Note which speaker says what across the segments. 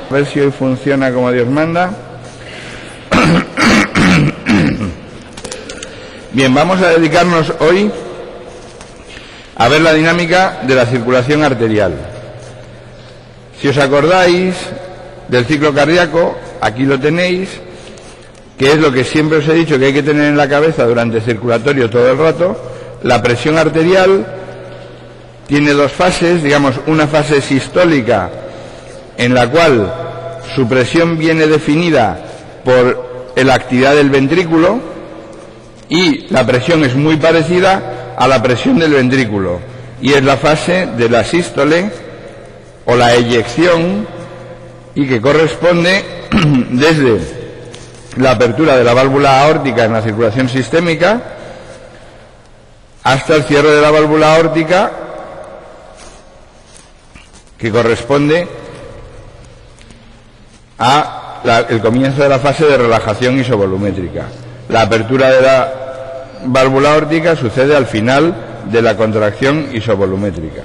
Speaker 1: A ver si hoy funciona como Dios manda. Bien, vamos a dedicarnos hoy a ver la dinámica de la circulación arterial. Si os acordáis del ciclo cardíaco, aquí lo tenéis, que es lo que siempre os he dicho que hay que tener en la cabeza durante el circulatorio todo el rato. La presión arterial tiene dos fases, digamos, una fase sistólica en la cual su presión viene definida por la actividad del ventrículo y la presión es muy parecida a la presión del ventrículo y es la fase de la sístole o la eyección y que corresponde desde la apertura de la válvula aórtica en la circulación sistémica hasta el cierre de la válvula aórtica que corresponde a el comienzo de la fase de relajación isovolumétrica. La apertura de la válvula aórtica sucede al final de la contracción isovolumétrica.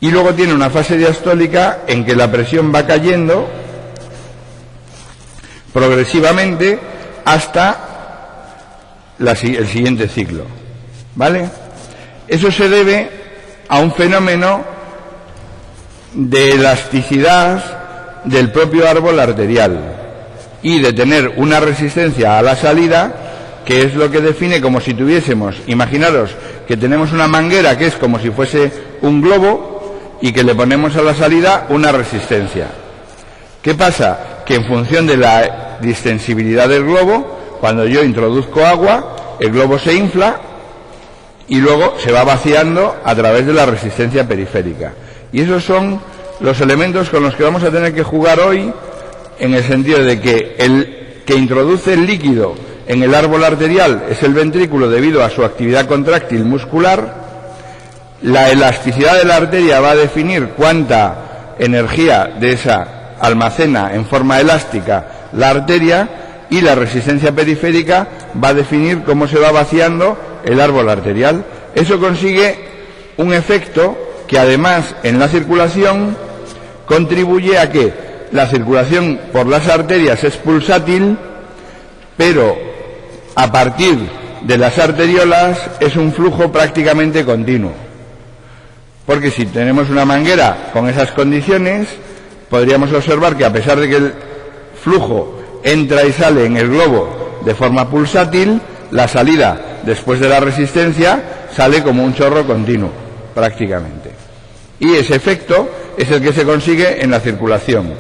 Speaker 1: Y luego tiene una fase diastólica en que la presión va cayendo progresivamente hasta el siguiente ciclo. ¿Vale? Eso se debe a un fenómeno de elasticidad del propio árbol arterial y de tener una resistencia a la salida que es lo que define como si tuviésemos, imaginaros que tenemos una manguera que es como si fuese un globo y que le ponemos a la salida una resistencia. ¿Qué pasa? Que en función de la distensibilidad del globo, cuando yo introduzco agua, el globo se infla y luego se va vaciando a través de la resistencia periférica. Y esos son los elementos con los que vamos a tener que jugar hoy, en el sentido de que el que introduce el líquido en el árbol arterial es el ventrículo debido a su actividad contráctil muscular. La elasticidad de la arteria va a definir cuánta energía de esa almacena en forma elástica la arteria, y la resistencia periférica va a definir cómo se va vaciando el árbol arterial. Eso consigue un efecto que además en la circulación contribuye a que la circulación por las arterias es pulsátil, pero a partir de las arteriolas es un flujo prácticamente continuo. Porque si tenemos una manguera con esas condiciones, podríamos observar que a pesar de que el flujo entra y sale en el globo de forma pulsátil, la salida después de la resistencia sale como un chorro continuo, prácticamente. Y ese efecto es el que se consigue en la circulación.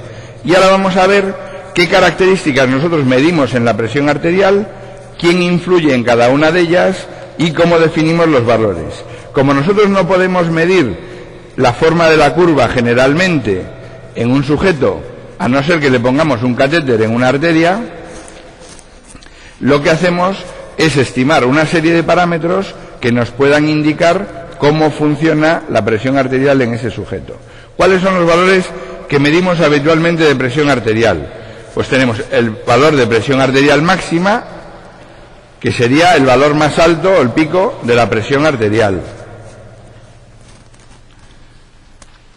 Speaker 1: Y ahora vamos a ver qué características nosotros medimos en la presión arterial, quién influye en cada una de ellas y cómo definimos los valores. Como nosotros no podemos medir la forma de la curva generalmente en un sujeto, a no ser que le pongamos un catéter en una arteria, lo que hacemos es estimar una serie de parámetros que nos puedan indicar cómo funciona la presión arterial en ese sujeto. ¿Cuáles son los valores que medimos habitualmente de presión arterial? Pues tenemos el valor de presión arterial máxima, que sería el valor más alto o el pico de la presión arterial.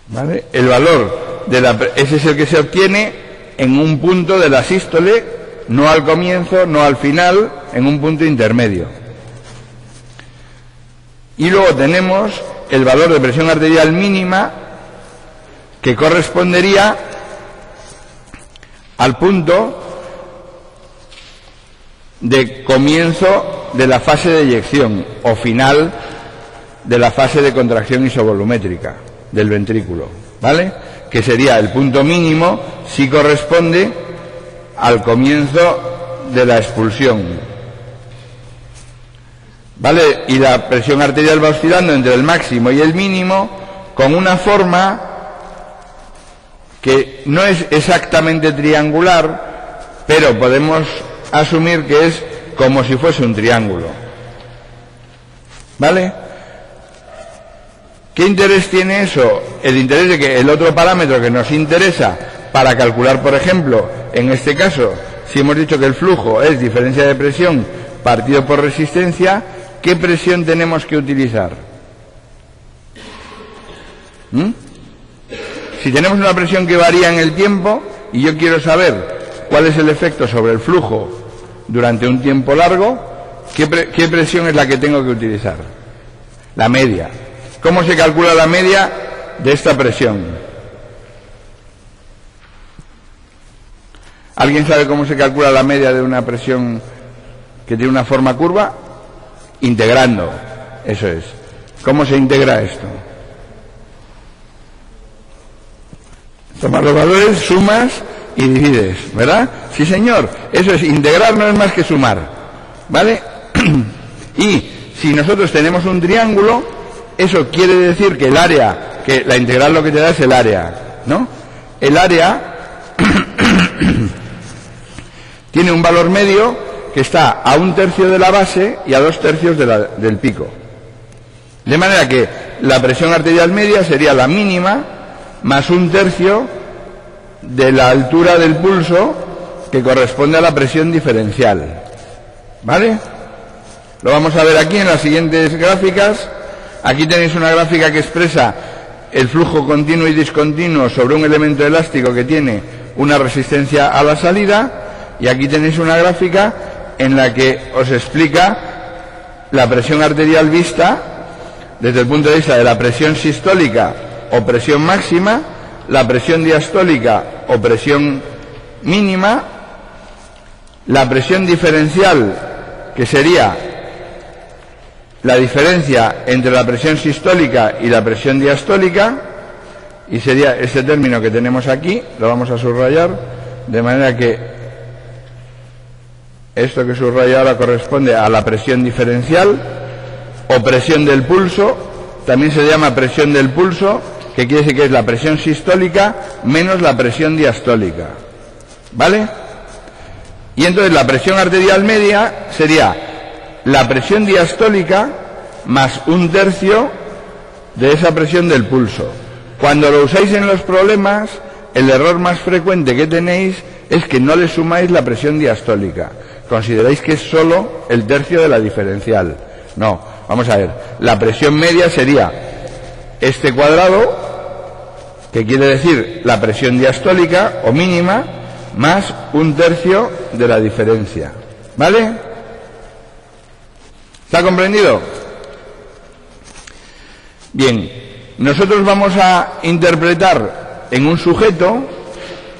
Speaker 1: ¿Vale? El valor ese es el que se obtiene en un punto de la sístole, no al comienzo, no al final, en un punto intermedio. Y luego tenemos el valor de presión arterial mínima, que correspondería al punto de comienzo de la fase de eyección o final de la fase de contracción isovolumétrica del ventrículo, ¿vale? Que sería el punto mínimo si corresponde al comienzo de la expulsión, ¿vale? Y la presión arterial va oscilando entre el máximo y el mínimo con una forma que no es exactamente triangular, pero podemos asumir que es como si fuese un triángulo, ¿vale? ¿Qué interés tiene eso? El interés de que el otro parámetro que nos interesa para calcular, por ejemplo, en este caso, si hemos dicho que el flujo es diferencia de presión partido por resistencia, ¿qué presión tenemos que utilizar? si tenemos una presión que varía en el tiempo y yo quiero saber cuál es el efecto sobre el flujo durante un tiempo largo, ¿qué presión es la que tengo que utilizar? La media. ¿Cómo se calcula la media de esta presión? ¿Alguien sabe cómo se calcula la media de una presión que tiene una forma curva? Integrando, eso es. ¿Cómo se integra esto? Tomas los valores, sumas y divides, ¿verdad? Sí, señor, eso es, integrar no es más que sumar, ¿vale? Y si nosotros tenemos un triángulo, eso quiere decir que el área, que la integral lo que te da es el área, ¿no? El área tiene un valor medio que está a 1/3 de la base y a 2/3 del pico. De manera que la presión arterial media sería la mínima más 1/3 de la altura del pulso, que corresponde a la presión diferencial. ¿Vale? Lo vamos a ver aquí en las siguientes gráficas. Aquí tenéis una gráfica que expresa el flujo continuo y discontinuo sobre un elemento elástico que tiene una resistencia a la salida, y aquí tenéis una gráfica en la que os explica la presión arterial vista desde el punto de vista de la presión sistólica o presión máxima, la presión diastólica o presión mínima, la presión diferencial, que sería la diferencia entre la presión sistólica y la presión diastólica, y sería este término que tenemos aquí, lo vamos a subrayar, de manera que esto que subrayo ahora corresponde a la presión diferencial o presión del pulso. También se llama presión del pulso, que quiere decir que es la presión sistólica menos la presión diastólica, ¿vale? Y entonces la presión arterial media sería la presión diastólica más 1/3 de esa presión del pulso. Cuando lo usáis en los problemas, el error más frecuente que tenéis es que no le sumáis la presión diastólica. Consideráis que es solo el tercio de la diferencial. No, vamos a ver, la presión media sería este cuadrado, que quiere decir la presión diastólica o mínima, más 1/3 de la diferencia. ¿Vale? ¿Está comprendido? Bien, nosotros vamos a interpretar en un sujeto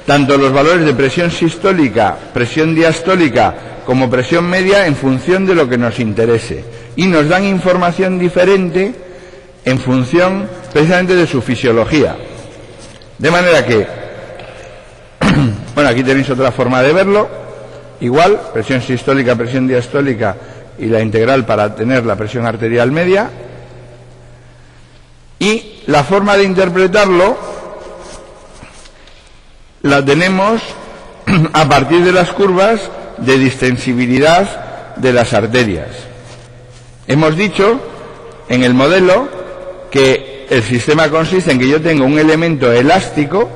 Speaker 1: tanto los valores de presión sistólica, presión diastólica como presión media en función de lo que nos interese, y nos dan información diferente en función precisamente de su fisiología. De manera que, bueno, aquí tenéis otra forma de verlo, igual, presión sistólica, presión diastólica y la integral para tener la presión arterial media, y la forma de interpretarlo la tenemos a partir de las curvas de distensibilidad de las arterias. Hemos dicho en el modelo que el sistema consiste en que yo tengo un elemento elástico,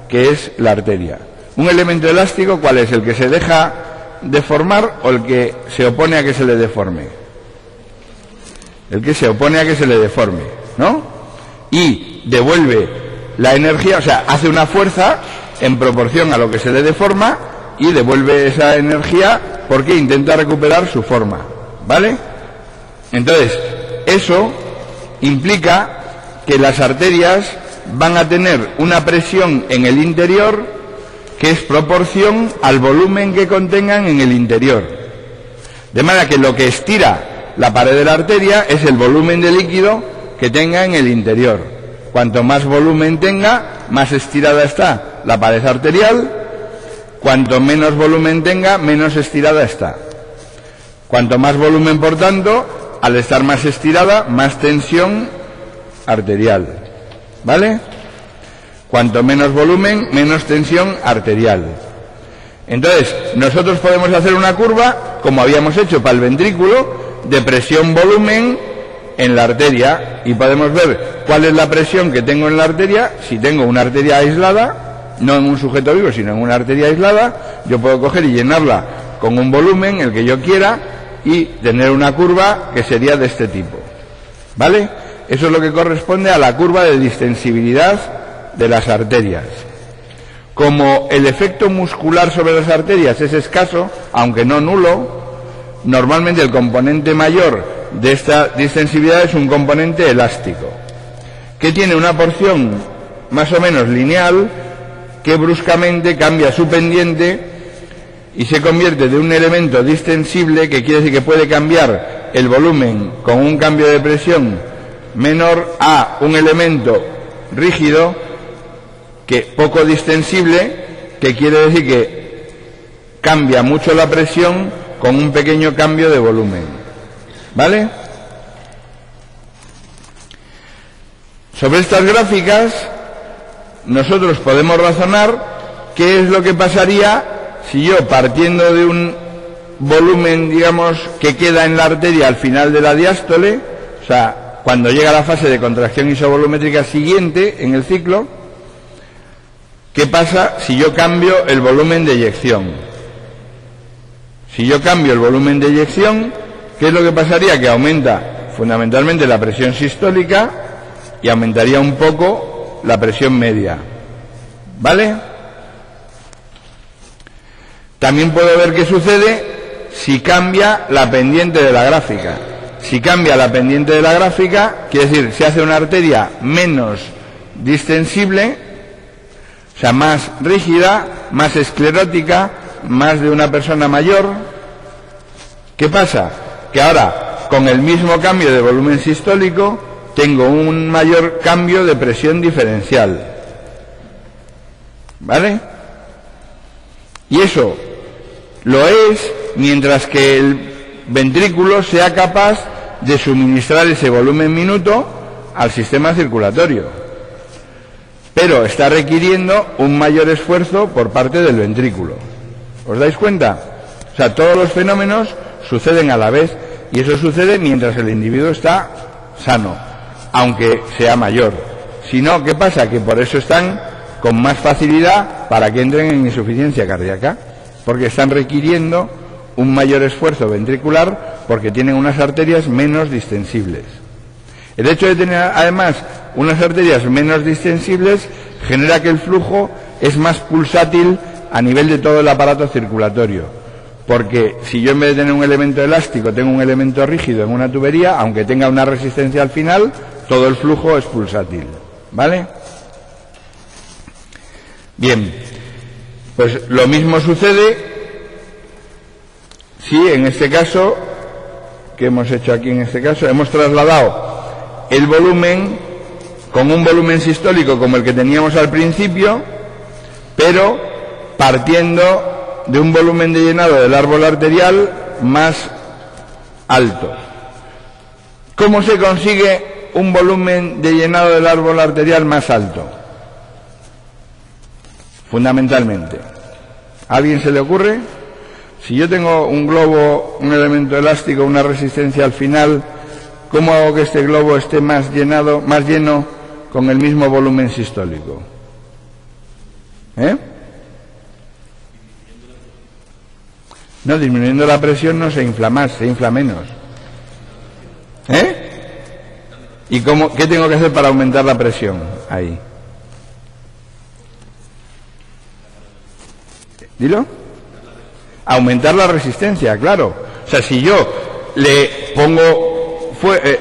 Speaker 1: que es la arteria. Un elemento elástico, ¿cuál es? ¿El que se deja deformar o el que se opone a que se le deforme? El que se opone a que se le deforme, ¿no? Y devuelve la energía, o sea, hace una fuerza en proporción a lo que se le deforma y devuelve esa energía porque intenta recuperar su forma, ¿vale? Entonces, eso implica que las arterias van a tener una presión en el interior que es proporción al volumen que contengan en el interior. De manera que lo que estira la pared de la arteria es el volumen de líquido que tenga en el interior. Cuanto más volumen tenga, más estirada está la pared arterial. Cuanto menos volumen tenga, menos estirada está. Cuanto más volumen, por tanto, al estar más estirada, más tensión arterial. ¿Vale? Cuanto menos volumen, menos tensión arterial. Entonces, nosotros podemos hacer una curva, como habíamos hecho para el ventrículo, de presión-volumen en la arteria, y podemos ver cuál es la presión que tengo en la arteria. Si tengo una arteria aislada, no en un sujeto vivo, sino en una arteria aislada, yo puedo coger y llenarla con un volumen, el que yo quiera, y tener una curva que sería de este tipo. ¿Vale? Eso es lo que corresponde a la curva de distensibilidad de las arterias. Como el efecto muscular sobre las arterias es escaso, aunque no nulo, normalmente el componente mayor de esta distensibilidad es un componente elástico, que tiene una porción más o menos lineal que bruscamente cambia su pendiente y se convierte de un elemento distensible, que quiere decir que puede cambiar el volumen con un cambio de presión menor, a un elemento rígido, que poco distensible, que quiere decir que cambia mucho la presión con un pequeño cambio de volumen. ¿Vale? Sobre estas gráficas nosotros podemos razonar qué es lo que pasaría si yo, partiendo de un volumen, digamos, que queda en la arteria al final de la diástole, o sea, cuando llega la fase de contracción isovolumétrica siguiente en el ciclo, ¿qué pasa si yo cambio el volumen de eyección? Si yo cambio el volumen de eyección, ¿qué es lo que pasaría? Que aumenta fundamentalmente la presión sistólica y aumentaría un poco la presión media. ¿Vale? También puedo ver qué sucede si cambia la pendiente de la gráfica. Si cambia la pendiente de la gráfica, quiere decir, se hace una arteria menos distensible, o sea, más rígida, más esclerótica, más de una persona mayor. ¿Qué pasa? Que ahora, con el mismo cambio de volumen sistólico, tengo un mayor cambio de presión diferencial. ¿Vale? Y eso lo es mientras que el ventrículo sea capaz de suministrar ese volumen minuto al sistema circulatorio. Pero está requiriendo un mayor esfuerzo por parte del ventrículo. ¿Os dais cuenta? O sea, todos los fenómenos suceden a la vez, y eso sucede mientras el individuo está sano, aunque sea mayor. Si no, ¿qué pasa? Que por eso están con más facilidad para que entren en insuficiencia cardíaca, porque están requiriendo un mayor esfuerzo ventricular, porque tienen unas arterias menos distensibles. El hecho de tener además unas arterias menos distensibles genera que el flujo es más pulsátil a nivel de todo el aparato circulatorio, porque si yo en vez de tener un elemento elástico tengo un elemento rígido en una tubería, aunque tenga una resistencia al final, todo el flujo es pulsátil. ¿Vale? Bien, pues lo mismo sucede si en este caso, ¿qué hemos hecho aquí en este caso? Hemos trasladado el volumen con un volumen sistólico como el que teníamos al principio, pero partiendo de un volumen de llenado del árbol arterial más alto. ¿Cómo se consigue un volumen de llenado del árbol arterial más alto? Fundamentalmente, ¿a alguien se le ocurre? Si yo tengo un globo, un elemento elástico, una resistencia al final, ¿cómo hago que este globo esté más lleno con el mismo volumen sistólico? No, disminuyendo la presión no se infla más, se infla menos. ¿Y qué tengo que hacer para aumentar la presión? Ahí. Dilo. Aumentar la resistencia, claro. O sea, si yo le pongo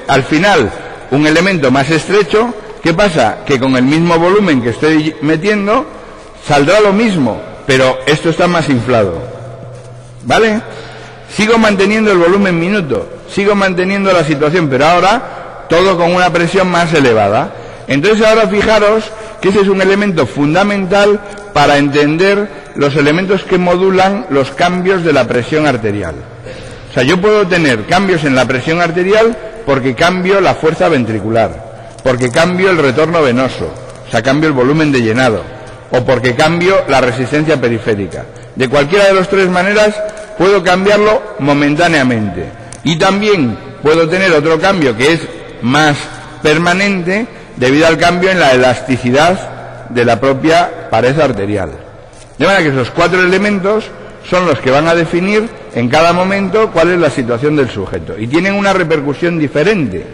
Speaker 1: al final un elemento más estrecho, ¿qué pasa? Que con el mismo volumen que estoy metiendo saldrá lo mismo, pero esto está más inflado. ¿Vale? Sigo manteniendo el volumen minuto, sigo manteniendo la situación, pero ahora todo con una presión más elevada. Entonces ahora fijaros que ese es un elemento fundamental para entender los elementos que modulan los cambios de la presión arterial. O sea, yo puedo tener cambios en la presión arterial porque cambio la fuerza ventricular, porque cambio el retorno venoso, o sea, cambio el volumen de llenado, o porque cambio la resistencia periférica. De cualquiera de las tres maneras puedo cambiarlo momentáneamente. Y también puedo tener otro cambio que es más permanente debido al cambio en la elasticidad de la propia pared arterial. De manera que esos cuatro elementos son los que van a definir en cada momento cuál es la situación del sujeto, y tienen una repercusión diferente.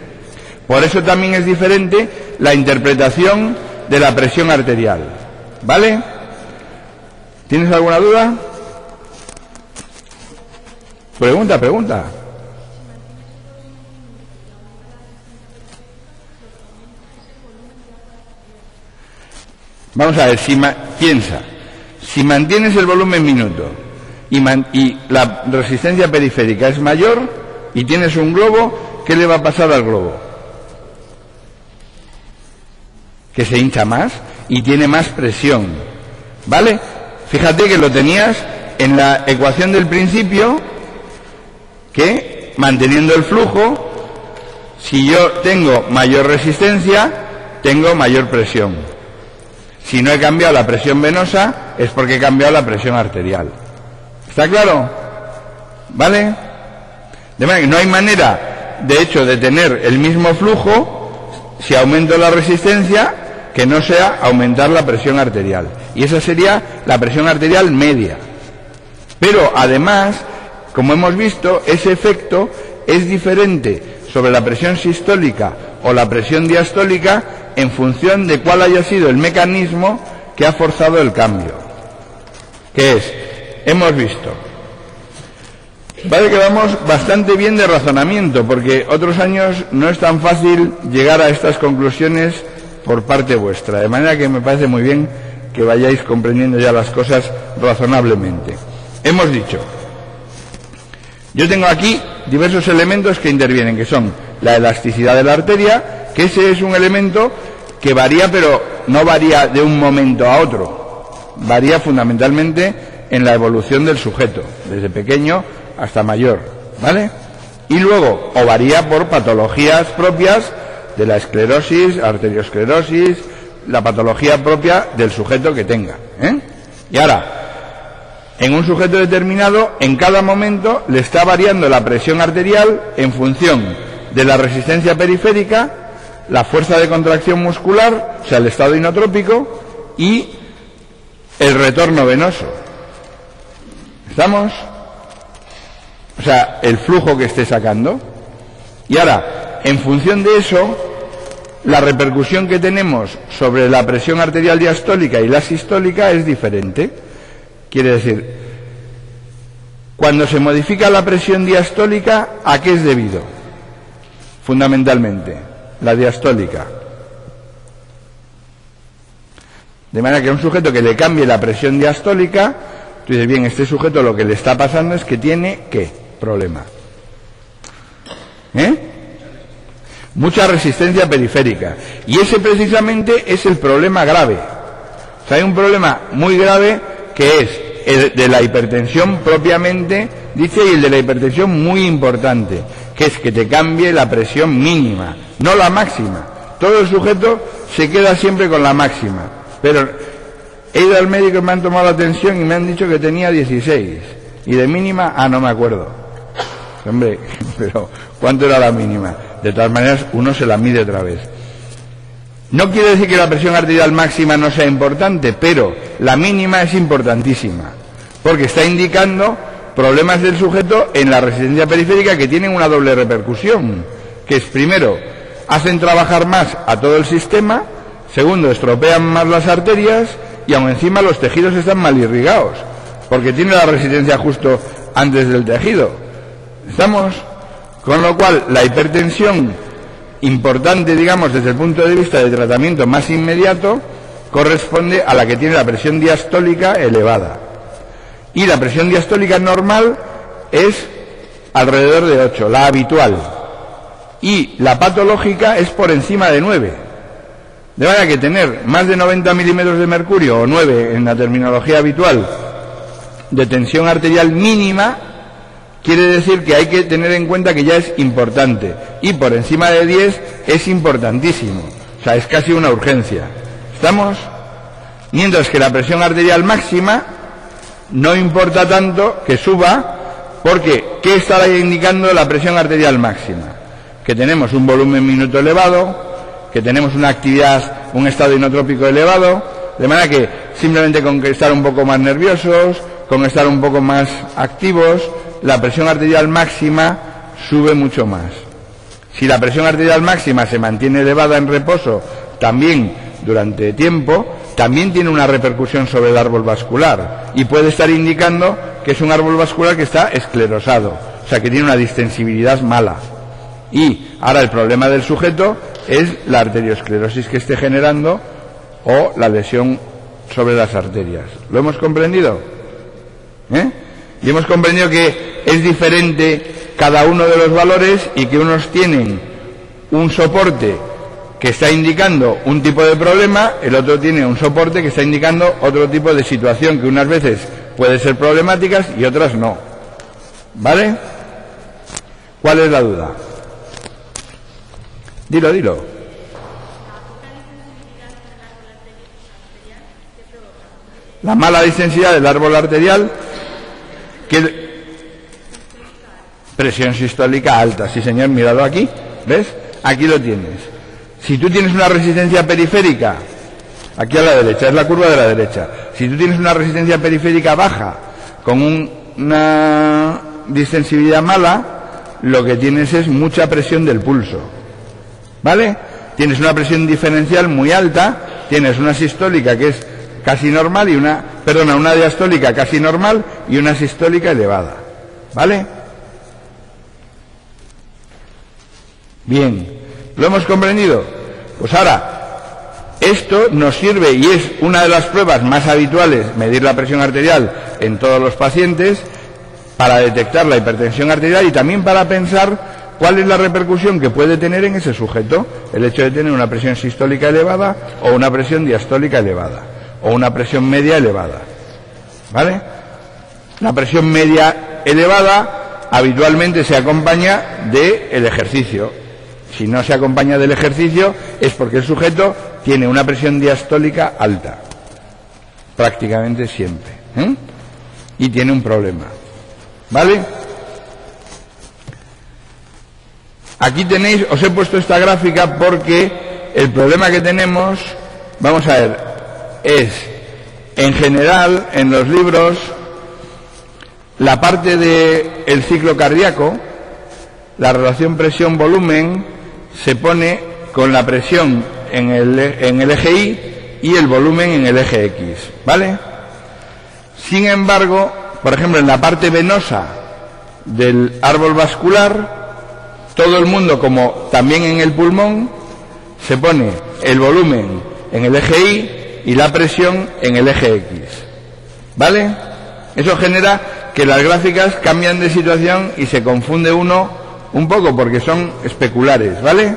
Speaker 1: Por eso también es diferente la interpretación de la presión arterial. ¿Vale? ¿Tienes alguna duda? Pregunta. Vamos a ver, piensa, si mantienes el volumen minuto y la resistencia periférica es mayor y tienes un globo, ¿qué le va a pasar al globo? Que se hincha más y tiene más presión, ¿vale? Fíjate que lo tenías en la ecuación del principio, que manteniendo el flujo, si yo tengo mayor resistencia, tengo mayor presión. Si no he cambiado la presión venosa, es porque he cambiado la presión arterial. ¿Está claro? ¿Vale? De manera que no hay manera, de hecho, de tener el mismo flujo si aumento la resistencia, que no sea aumentar la presión arterial. Y esa sería la presión arterial media. Pero, además, como hemos visto, ese efecto es diferente sobre la presión sistólica o la presión diastólica en función de cuál haya sido el mecanismo que ha forzado el cambio. ¿Qué es? Hemos visto. Vale que vamos bastante bien de razonamiento, porque otros años no es tan fácil llegar a estas conclusiones por parte vuestra, de manera que me parece muy bien que vayáis comprendiendo ya las cosas razonablemente. Hemos dicho, yo tengo aquí diversos elementos que intervienen, que son la elasticidad de la arteria, que ese es un elemento que varía, pero no varía de un momento a otro, varía fundamentalmente en la evolución del sujeto, desde pequeño hasta mayor, ¿vale? Y luego, o varía por patologías propias de la esclerosis, arteriosclerosis, la patología propia del sujeto que tenga, ¿eh? Y ahora, en un sujeto determinado, en cada momento le está variando la presión arterial en función de la resistencia periférica, la fuerza de contracción muscular, o sea, el estado inotrópico, y el retorno venoso. ¿Estamos? O sea, el flujo que esté sacando. Y ahora, en función de eso, la repercusión que tenemos sobre la presión arterial diastólica y la sistólica es diferente. Quiere decir, cuando se modifica la presión diastólica, ¿a qué es debido? Fundamentalmente, la diastólica. De manera que a un sujeto que le cambie la presión diastólica, tú dices, bien, este sujeto lo que le está pasando es que tiene, ¿qué? Problema. Mucha resistencia periférica. Y ese precisamente es el problema grave. O sea, hay un problema muy grave que es el de la hipertensión propiamente dicha y el de la hipertensión muy importante, que es que te cambie la presión mínima, no la máxima. Todo el sujeto se queda siempre con la máxima. Pero he ido al médico y me han tomado la tensión y me han dicho que tenía 16. Y de mínima, no me acuerdo. Hombre, pero ¿cuánto era la mínima? De todas maneras, uno se la mide otra vez. No quiere decir que la presión arterial máxima no sea importante, pero la mínima es importantísima, porque está indicando problemas del sujeto en la resistencia periférica que tienen una doble repercusión, que es, primero, hacen trabajar más a todo el sistema, segundo, estropean más las arterias y aún encima los tejidos están mal irrigados, porque tiene la resistencia justo antes del tejido. ¿Estamos? Con lo cual, la hipertensión importante, digamos, desde el punto de vista del tratamiento más inmediato, corresponde a la que tiene la presión diastólica elevada. Y la presión diastólica normal es alrededor de 8, la habitual. Y la patológica es por encima de 9. De manera que tener más de 90 milímetros de mercurio, o 9 en la terminología habitual, de tensión arterial mínima, quiere decir que hay que tener en cuenta que ya es importante, y por encima de 10 es importantísimo, o sea, es casi una urgencia. ¿Estamos? Mientras que la presión arterial máxima no importa tanto que suba, porque ¿qué estará indicando la presión arterial máxima? Que tenemos un volumen minuto elevado, que tenemos una actividad, un estado inotrópico elevado, de manera que simplemente con que estar un poco más nerviosos, con estar un poco más activos, la presión arterial máxima sube mucho más. Si la presión arterial máxima se mantiene elevada en reposo, también durante tiempo, también tiene una repercusión sobre el árbol vascular y puede estar indicando que es un árbol vascular que está esclerosado, o sea que tiene una distensibilidad mala. Y ahora el problema del sujeto es la arteriosclerosis que esté generando o la lesión sobre las arterias. ¿Lo hemos comprendido? Y hemos comprendido que es diferente cada uno de los valores y que unos tienen un soporte que está indicando un tipo de problema, el otro tiene un soporte que está indicando otro tipo de situación que unas veces puede ser problemáticas y otras no. ¿Vale? ¿Cuál es la duda? Dilo. La mala distensidad del árbol arterial, presión sistólica alta. Sí, señor, míralo aquí. ¿Ves? Aquí lo tienes. Si tú tienes una resistencia periférica, aquí a la derecha, es la curva de la derecha. Si tú tienes una resistencia periférica baja, con una distensibilidad mala, lo que tienes es mucha presión del pulso. ¿Vale? Tienes una presión diferencial muy alta, tienes una sistólica que es casi normal y una diastólica casi normal y una sistólica elevada. ¿Vale? Bien, ¿lo hemos comprendido? Pues ahora, esto nos sirve y es una de las pruebas más habituales, medir la presión arterial en todos los pacientes, para detectar la hipertensión arterial y también para pensar cuál es la repercusión que puede tener en ese sujeto el hecho de tener una presión sistólica elevada o una presión diastólica elevada o una presión media elevada. ¿Vale? La presión media elevada habitualmente se acompaña del ejercicio. Si no se acompaña del ejercicio es porque el sujeto tiene una presión diastólica alta, prácticamente siempre, y tiene un problema. ¿Vale? Aquí tenéis, os he puesto esta gráfica porque el problema que tenemos, vamos a ver, es, en general, en los libros, la parte del ciclo cardíaco, la relación presión-volumen, se pone con la presión en el eje Y y el volumen en el eje X, ¿vale? Sin embargo, por ejemplo, en la parte venosa del árbol vascular, todo el mundo, como también en el pulmón, se pone el volumen en el eje Y y la presión en el eje X, ¿vale? Eso genera que las gráficas cambian de situación y se confunde uno un poco porque son especulares, ¿vale?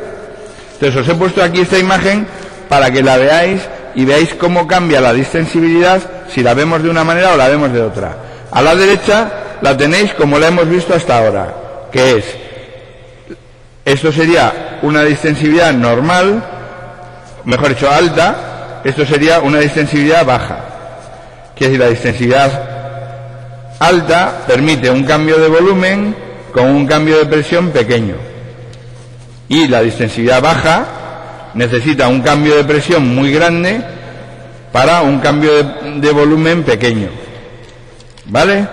Speaker 1: Entonces os he puesto aquí esta imagen para que la veáis y veáis cómo cambia la distensibilidad si la vemos de una manera o la vemos de otra. A la derecha la tenéis como la hemos visto hasta ahora, que es, esto sería una distensibilidad normal, mejor dicho alta, esto sería una distensibilidad baja. Quiere decir, la distensibilidad alta permite un cambio de volumen con un cambio de presión pequeño. Y la distensibilidad baja necesita un cambio de presión muy grande para un cambio de volumen pequeño. ¿Vale?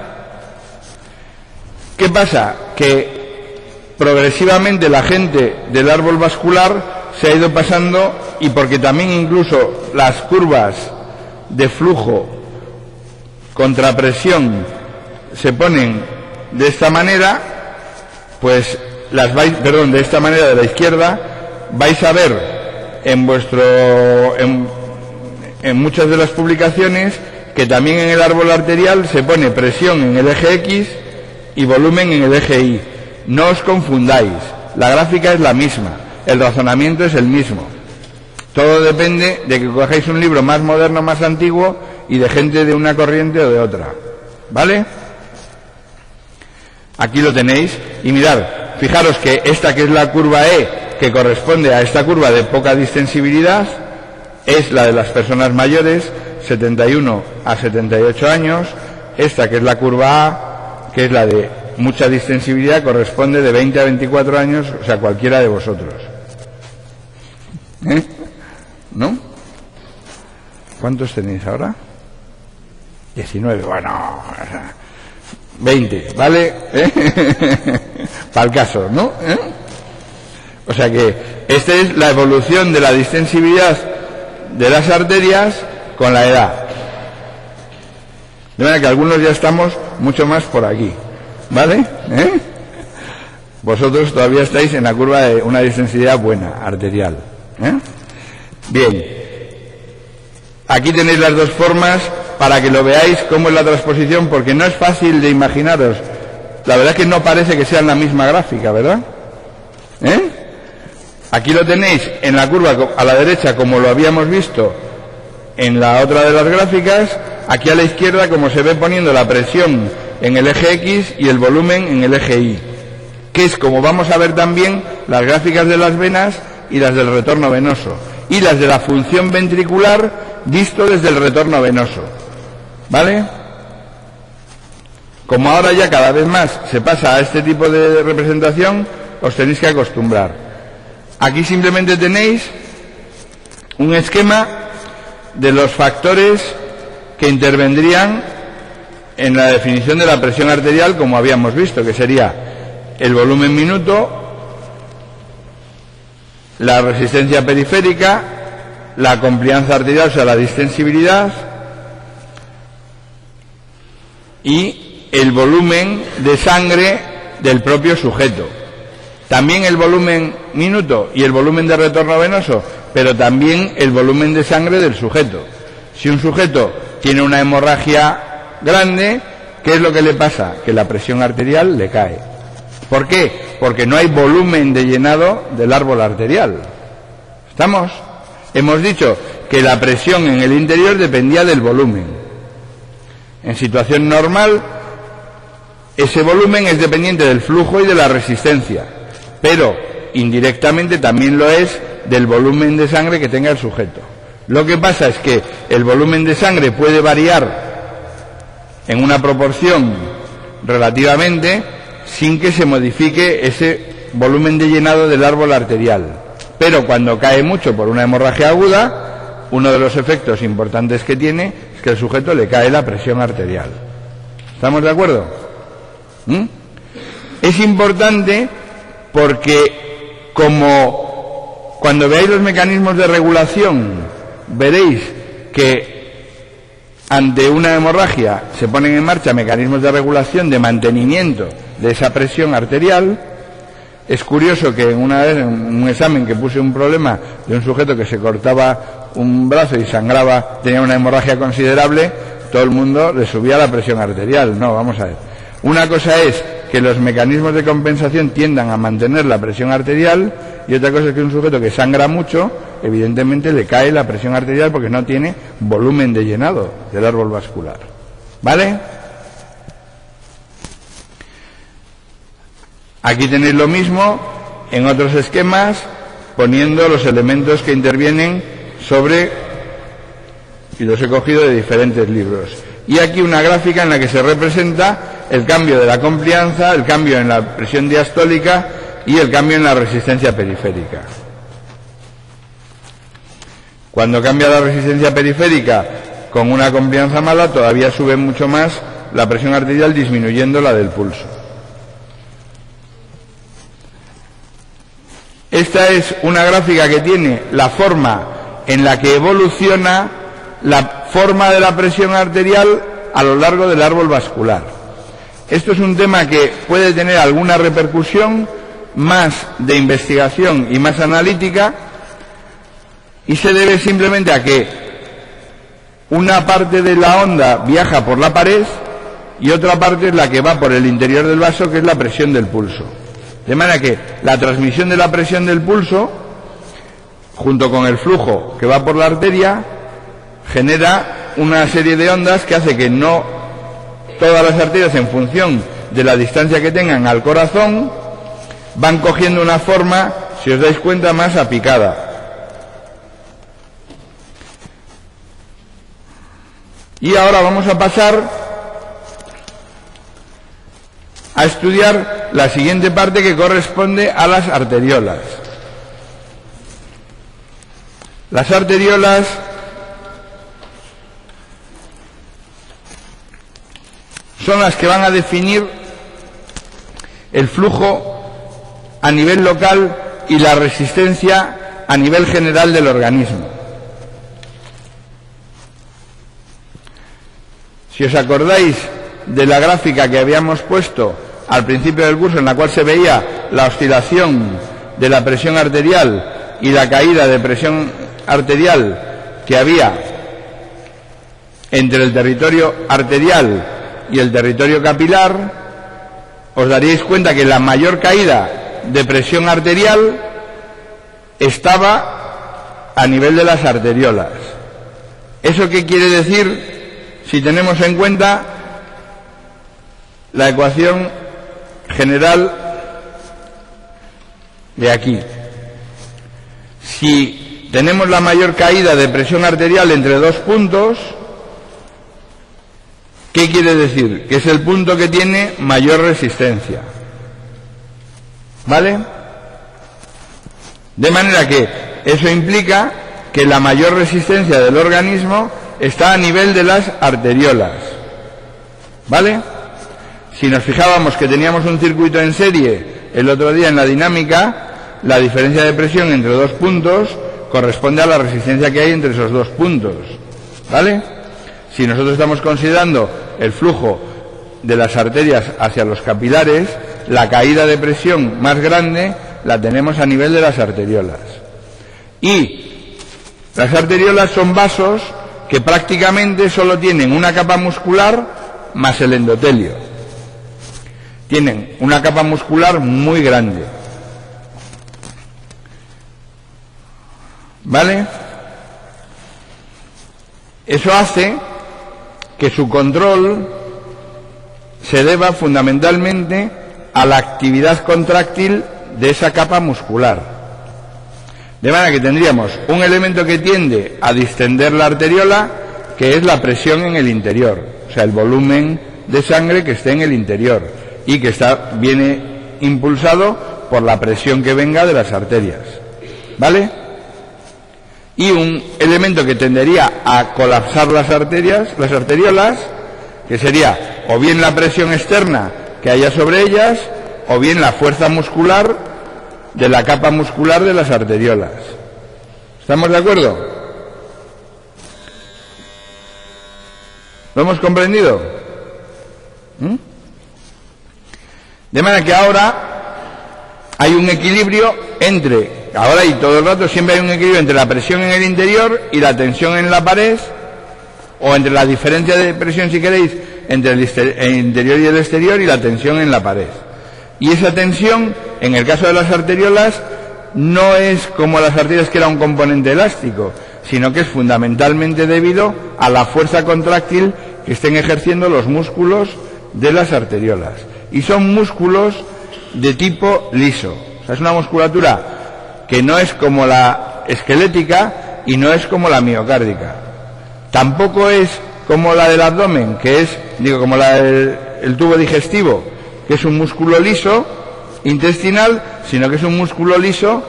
Speaker 1: ¿Qué pasa? Que progresivamente la gente del árbol vascular se ha ido pasando, y porque también incluso las curvas de flujo contra presión se ponen de esta manera, pues de esta manera de la izquierda, vais a ver en muchas de las publicaciones que también en el árbol arterial se pone presión en el eje X y volumen en el eje Y. No os confundáis, la gráfica es la misma, el razonamiento es el mismo. Todo depende de que cojáis un libro más moderno, más antiguo y de gente de una corriente o de otra. ¿Vale? Aquí lo tenéis y mirad, fijaros que esta que es la curva E, que corresponde a esta curva de poca distensibilidad, es la de las personas mayores, 71 a 78 años. Esta que es la curva A, que es la de mucha distensibilidad, corresponde de 20 a 24 años, o sea, cualquiera de vosotros. ¿No? ¿Cuántos tenéis ahora? 19, bueno, 20, ¿vale? Para el caso, ¿no? O sea que esta es la evolución de la distensibilidad de las arterias con la edad. De manera que algunos ya estamos mucho más por aquí, ¿vale? Vosotros todavía estáis en la curva de una distensidad buena, arterial. Bien, aquí tenéis las dos formas para que lo veáis cómo es la transposición, porque no es fácil de imaginaros. La verdad es que no parece que sean la misma gráfica, ¿verdad? Aquí lo tenéis en la curva a la derecha, como lo habíamos visto en la otra de las gráficas. Aquí a la izquierda, como se ve poniendo la presión en el eje X y el volumen en el eje Y, que es como vamos a ver también las gráficas de las venas y las del retorno venoso, y las de la función ventricular visto desde el retorno venoso, ¿vale? Como ahora ya cada vez más se pasa a este tipo de representación, os tenéis que acostumbrar. Aquí simplemente tenéis un esquema de los factores que intervendrían en la definición de la presión arterial, como habíamos visto, que sería el volumen minuto, la resistencia periférica, la complianza arterial, o sea, la distensibilidad, y el volumen de sangre del propio sujeto. También el volumen minuto y el volumen de retorno venoso, pero también el volumen de sangre del sujeto. Si un sujeto tiene una hemorragia grande, ¿qué es lo que le pasa? Que la presión arterial le cae. ¿Por qué? Porque no hay volumen de llenado del árbol arterial. ¿Estamos? Hemos dicho que la presión en el interior dependía del volumen. En situación normal, ese volumen es dependiente del flujo y de la resistencia, pero indirectamente también lo es del volumen de sangre que tenga el sujeto. Lo que pasa es que el volumen de sangre puede variar en una proporción relativamente sin que se modifique ese volumen de llenado del árbol arterial. Pero cuando cae mucho por una hemorragia aguda, uno de los efectos importantes que tiene es que al sujeto le cae la presión arterial. ¿Estamos de acuerdo? Es importante porque, como cuando veáis los mecanismos de regulación, veréis que ante una hemorragia se ponen en marcha mecanismos de regulación de mantenimiento de esa presión arterial. Es curioso que una vez en un examen que puse un problema de un sujeto que se cortaba un brazo y sangraba, tenía una hemorragia considerable, todo el mundo le subía la presión arterial. No, vamos a ver. Una cosa es que los mecanismos de compensación tiendan a mantener la presión arterial, y otra cosa es que un sujeto que sangra mucho, evidentemente le cae la presión arterial porque no tiene volumen de llenado del árbol vascular. ¿Vale? Aquí tenéis lo mismo en otros esquemas, poniendo los elementos que intervienen sobre, y los he cogido de diferentes libros. Y aquí una gráfica en la que se representa el cambio de la complianza, el cambio en la presión diastólica y el cambio en la resistencia periférica. Cuando cambia la resistencia periférica con una complianza mala, todavía sube mucho más la presión arterial, disminuyendo la del pulso. Esta es una gráfica que tiene la forma en la que evoluciona la forma de la presión arterial a lo largo del árbol vascular. Esto es un tema que puede tener alguna repercusión más de investigación y más analítica, y se debe simplemente a que una parte de la onda viaja por la pared y otra parte es la que va por el interior del vaso, que es la presión del pulso. De manera que la transmisión de la presión del pulso, junto con el flujo que va por la arteria, genera una serie de ondas que hace que no todas las arterias, en función de la distancia que tengan al corazón, van cogiendo una forma, si os dais cuenta, más apicada. Y ahora vamos a pasar a estudiar la siguiente parte, que corresponde a las arteriolas. Las arteriolas son las que van a definir el flujo a nivel local y la resistencia a nivel general del organismo. Si os acordáis de la gráfica que habíamos puesto al principio del curso, en la cual se veía la oscilación de la presión arterial y la caída de presión arterial que había entre el territorio arterial y el territorio capilar, os daríais cuenta que la mayor caída de presión arterial estaba a nivel de las arteriolas. ¿Eso qué quiere decir si tenemos en cuenta la ecuación general de aquí? Si tenemos la mayor caída de presión arterial entre dos puntos, ¿qué quiere decir? Que es el punto que tiene mayor resistencia. ¿Vale? De manera que eso implica que la mayor resistencia del organismo está a nivel de las arteriolas. ¿Vale? Si nos fijábamos que teníamos un circuito en serie el otro día en la dinámica, la diferencia de presión entre dos puntos corresponde a la resistencia que hay entre esos dos puntos. ¿Vale? Si nosotros estamos considerando el flujo de las arterias hacia los capilares, la caída de presión más grande la tenemos a nivel de las arteriolas. Y las arteriolas son vasos que prácticamente solo tienen una capa muscular más el endotelio. Tienen una capa muscular muy grande. ¿Vale? Eso hace que su control se deba fundamentalmente a la actividad contráctil de esa capa muscular. De manera que tendríamos un elemento que tiende a distender la arteriola, que es la presión en el interior, o sea, el volumen de sangre que esté en el interior y que viene impulsado por la presión que venga de las arterias. ¿Vale? Y un elemento que tendería a colapsar las arteriolas, que sería o bien la presión externa que haya sobre ellas, o bien la fuerza muscular de la capa muscular de las arteriolas. ¿Estamos de acuerdo? ¿Lo hemos comprendido? De manera que ahora hay un equilibrio entre, ahora y todo el rato siempre hay un equilibrio entre la presión en el interior y la tensión en la pared, o entre la diferencia de presión, si queréis, entre el interior y el exterior, y la tensión en la pared. Y esa tensión, en el caso de las arteriolas, no es como las arterias, que era un componente elástico, sino que es fundamentalmente debido a la fuerza contráctil que estén ejerciendo los músculos de las arteriolas. Y son músculos de tipo liso. O sea, es una musculatura que no es como la esquelética y no es como la miocárdica. Tampoco es como la del abdomen, que es, como la del tubo digestivo, que es un músculo liso intestinal, sino que es un músculo liso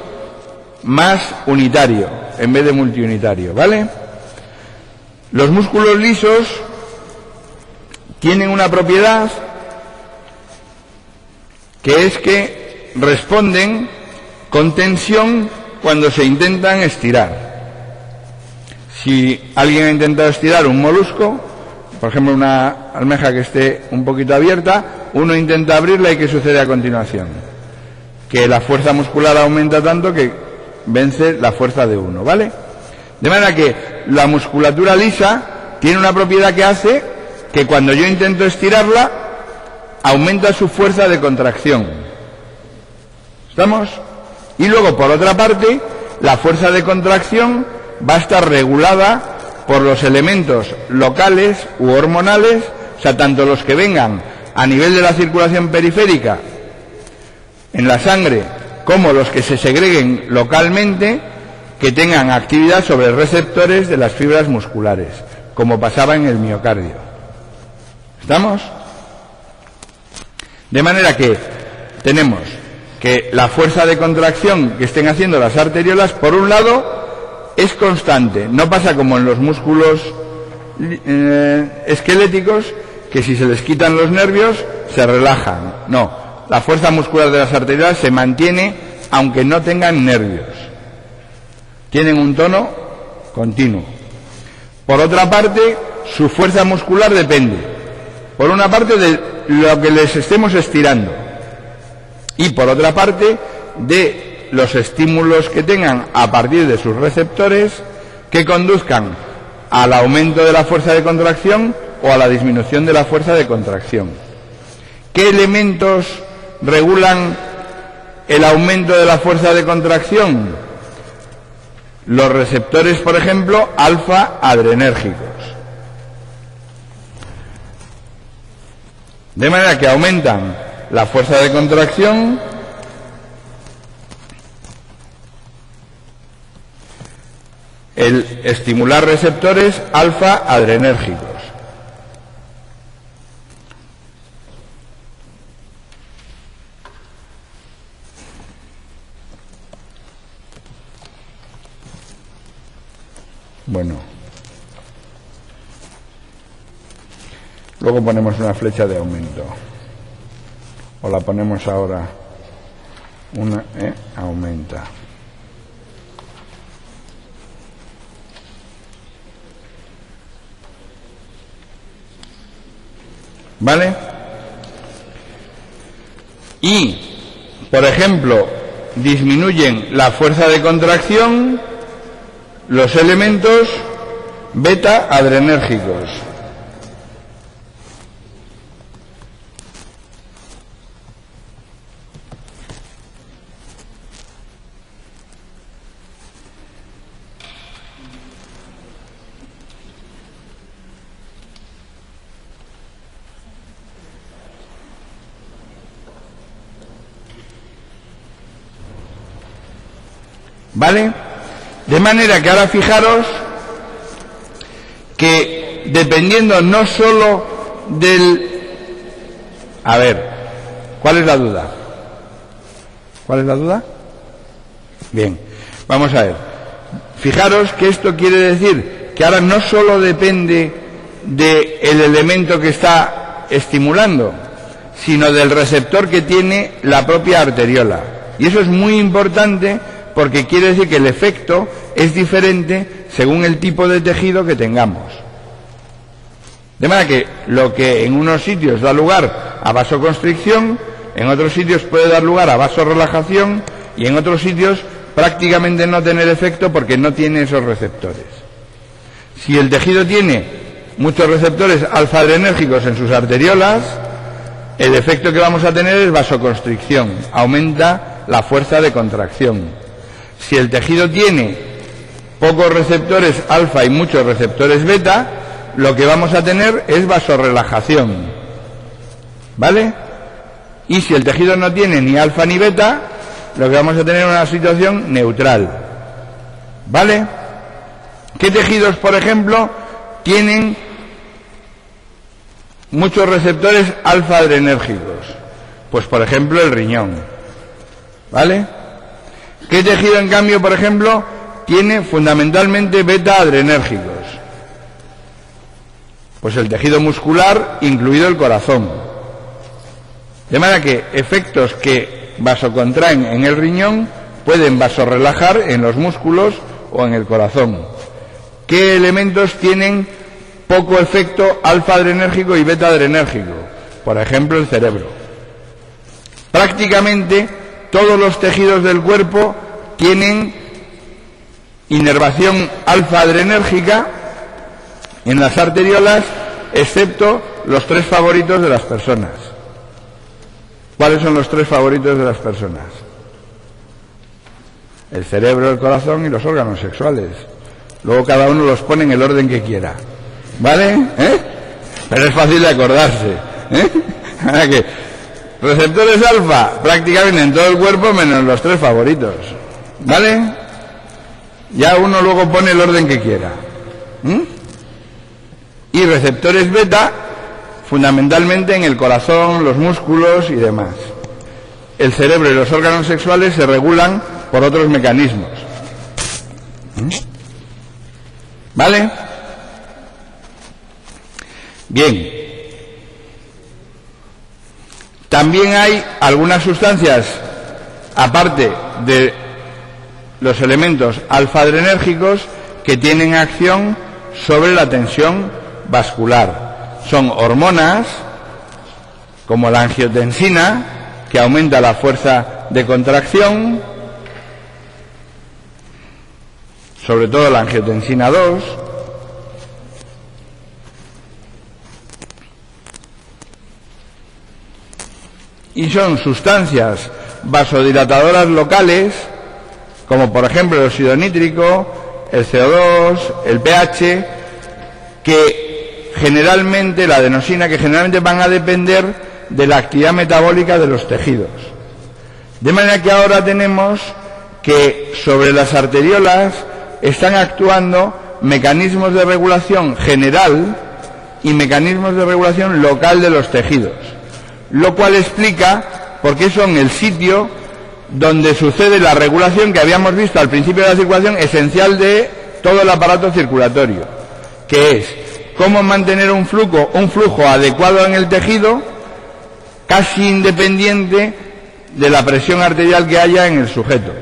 Speaker 1: más unitario en vez de multiunitario, ¿vale? Los músculos lisos tienen una propiedad que es que responden con tensión cuando se intentan estirar. Si alguien ha intentado estirar un molusco, por ejemplo una almeja que esté un poquito abierta, uno intenta abrirla y ¿qué sucede a continuación? Que la fuerza muscular aumenta tanto que vence la fuerza de uno, ¿vale? De manera que la musculatura lisa tiene una propiedad que hace que cuando yo intento estirarla, aumenta su fuerza de contracción. ¿Estamos? Y luego, por otra parte, la fuerza de contracción va a estar regulada por los elementos locales u hormonales, o sea, tanto los que vengan a nivel de la circulación periférica en la sangre, como los que se segreguen localmente, que tengan actividad sobre receptores de las fibras musculares, como pasaba en el miocardio. ¿Estamos? De manera que tenemos que la fuerza de contracción que estén haciendo las arteriolas, por un lado, es constante. No pasa como en los músculos esqueléticos, que si se les quitan los nervios, se relajan. No, la fuerza muscular de las arteriolas se mantiene aunque no tengan nervios. Tienen un tono continuo. Por otra parte, su fuerza muscular depende, por una parte, de lo que les estemos estirando y por otra parte de los estímulos que tengan a partir de sus receptores que conduzcan al aumento de la fuerza de contracción o a la disminución de la fuerza de contracción. ¿Qué elementos regulan el aumento de la fuerza de contracción? Los receptores, por ejemplo, alfa-adrenérgicos. De manera que aumentan la fuerza de contracción el estimular receptores alfa-adrenérgicos. Bueno, luego ponemos una flecha de aumento, o la ponemos ahora, aumenta. ¿Vale? Y, por ejemplo, disminuyen la fuerza de contracción los elementos beta-adrenérgicos. ¿Vale? De manera que ahora fijaros que dependiendo no solo del... A ver, ¿cuál es la duda? ¿Cuál es la duda? Bien, vamos a ver. Fijaros que esto quiere decir que ahora no solo depende del elemento que está estimulando, sino del receptor que tiene la propia arteriola. Y eso es muy importante porque quiere decir que el efecto es diferente según el tipo de tejido que tengamos. De manera que lo que en unos sitios da lugar a vasoconstricción, en otros sitios puede dar lugar a vasorelajación y en otros sitios prácticamente no tener efecto porque no tiene esos receptores. Si el tejido tiene muchos receptores alfa-adrenérgicos en sus arteriolas, el efecto que vamos a tener es vasoconstricción, aumenta la fuerza de contracción. Si el tejido tiene pocos receptores alfa y muchos receptores beta, lo que vamos a tener es vasorelajación. ¿Vale? Y si el tejido no tiene ni alfa ni beta, lo que vamos a tener es una situación neutral. ¿Vale? ¿Qué tejidos, por ejemplo, tienen muchos receptores alfa-adrenérgicos? Pues, por ejemplo, el riñón. ¿Vale? ¿Qué tejido, en cambio, por ejemplo, tiene fundamentalmente beta-adrenérgicos? Pues el tejido muscular, incluido el corazón. De manera que efectos que vasocontraen en el riñón pueden vasorrelajar en los músculos o en el corazón. ¿Qué elementos tienen poco efecto alfa-adrenérgico y beta-adrenérgico? Por ejemplo, el cerebro. Prácticamente todos los tejidos del cuerpo tienen inervación alfa-adrenérgica en las arteriolas, excepto los tres favoritos de las personas. ¿Cuáles son los tres favoritos de las personas? El cerebro, el corazón y los órganos sexuales. Luego cada uno los pone en el orden que quiera. ¿Vale? Pero es fácil de acordarse. Que receptores alfa prácticamente en todo el cuerpo menos los tres favoritos. ¿Vale? Ya uno luego pone el orden que quiera. Y receptores beta fundamentalmente en el corazón, los músculos y demás. El cerebro y los órganos sexuales se regulan por otros mecanismos. ¿Vale? Bien. También hay algunas sustancias, aparte de los elementos alfa-adrenérgicos, que tienen acción sobre la tensión vascular. Son hormonas, como la angiotensina, que aumenta la fuerza de contracción, sobre todo la angiotensina 2, y son sustancias vasodilatadoras locales, como por ejemplo el óxido nítrico, el CO2, el pH, que generalmente, la adenosina, que generalmente van a depender de la actividad metabólica de los tejidos. De manera que ahora tenemos que sobre las arteriolas están actuando mecanismos de regulación general y mecanismos de regulación local de los tejidos, lo cual explica por qué son el sitio donde sucede la regulación que habíamos visto al principio de la circulación, esencial de todo el aparato circulatorio, que es cómo mantener un flujo adecuado en el tejido, casi independiente de la presión arterial que haya en el sujeto,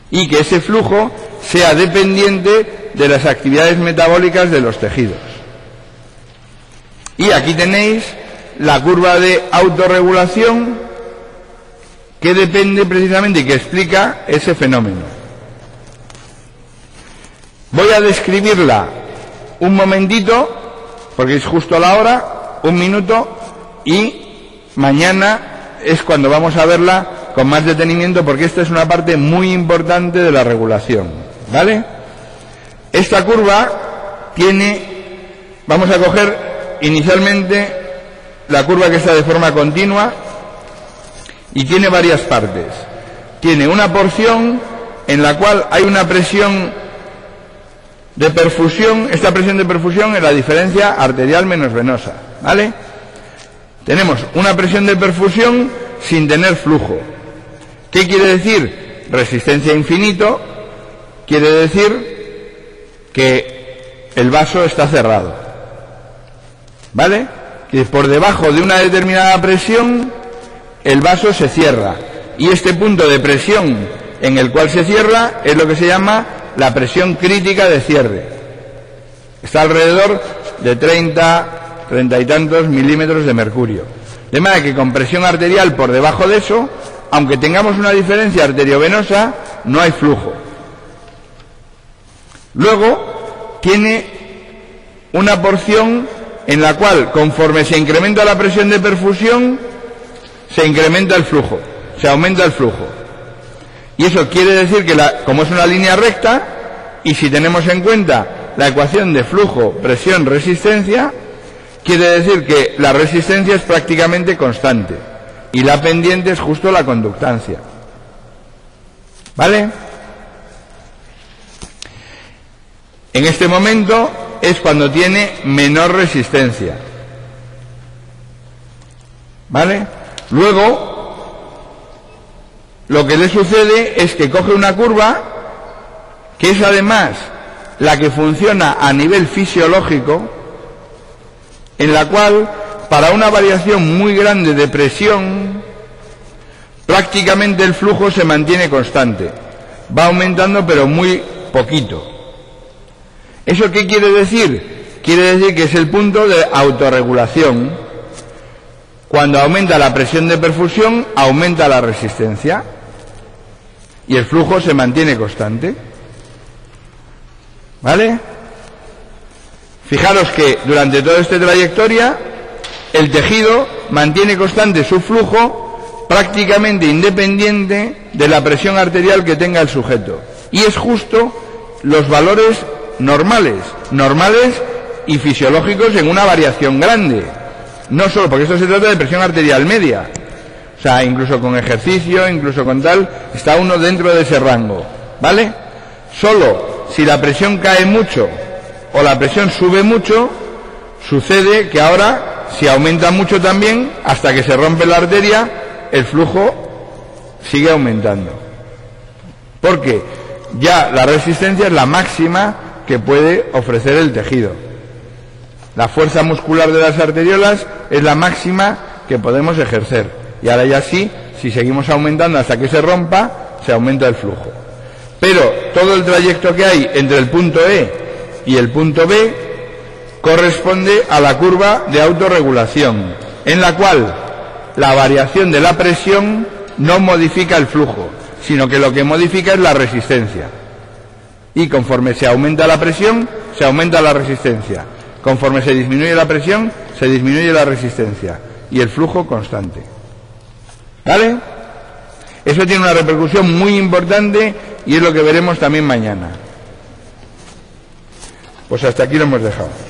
Speaker 1: y que ese flujo sea dependiente de las actividades metabólicas de los tejidos. Y aquí tenéis la curva de autorregulación, que depende precisamente y que explica ese fenómeno. Voy a describirla un momentito, porque es justo la hora, un minuto, y mañana es cuando vamos a verla con más detenimiento, porque esta es una parte muy importante de la regulación, ¿vale? Esta curva tiene, vamos a coger inicialmente la curva que está de forma continua, y tiene varias partes. Tiene una porción en la cual hay una presión de perfusión. Esta presión de perfusión es la diferencia arterial menos venosa, ¿vale? Tenemos una presión de perfusión sin tener flujo. ¿Qué quiere decir? Resistencia infinito. Quiere decir que el vaso está cerrado, ¿vale? Que por debajo de una determinada presión el vaso se cierra, y este punto de presión en el cual se cierra es lo que se llama la presión crítica de cierre. Está alrededor de 30 y tantos milímetros de mercurio. De manera que con presión arterial por debajo de eso, aunque tengamos una diferencia arteriovenosa, no hay flujo. Luego tiene una porción en la cual, conforme se incrementa la presión de perfusión, se incrementa el flujo, se aumenta el flujo. Y eso quiere decir que, como es una línea recta, y si tenemos en cuenta la ecuación de flujo, presión, resistencia, quiere decir que la resistencia es prácticamente constante y la pendiente es justo la conductancia, ¿vale? En este momento es cuando tiene menor resistencia, ¿vale? Luego, lo que le sucede es que coge una curva que es además la que funciona a nivel fisiológico, en la cual, para una variación muy grande de presión, prácticamente el flujo se mantiene constante. Va aumentando, pero muy poquito. ¿Eso qué quiere decir? Quiere decir que es el punto de autorregulación. Cuando aumenta la presión de perfusión, aumenta la resistencia y el flujo se mantiene constante, ¿vale? Fijaros que durante toda esta trayectoria el tejido mantiene constante su flujo, prácticamente independiente de la presión arterial que tenga el sujeto, y es justo los valores normales y fisiológicos en una variación grande. No solo, porque esto se trata de presión arterial media, o sea, incluso con ejercicio, incluso con tal, está uno dentro de ese rango, ¿vale? Solo si la presión cae mucho o la presión sube mucho, sucede que ahora, si aumenta mucho también, hasta que se rompe la arteria, el flujo sigue aumentando, porque ya la resistencia es la máxima que puede ofrecer el tejido. La fuerza muscular de las arteriolas es la máxima que podemos ejercer. Y ahora ya sí, si seguimos aumentando hasta que se rompa, se aumenta el flujo. Pero todo el trayecto que hay entre el punto E Y el punto B corresponde a la curva de autorregulación, en la cual la variación de la presión no modifica el flujo, sino que lo que modifica es la resistencia. Y conforme se aumenta la presión, se aumenta la resistencia. Conforme se disminuye la presión, se disminuye la resistencia. Y el flujo constante. ¿Vale? Eso tiene una repercusión muy importante y es lo que veremos también mañana. Pues hasta aquí lo hemos dejado.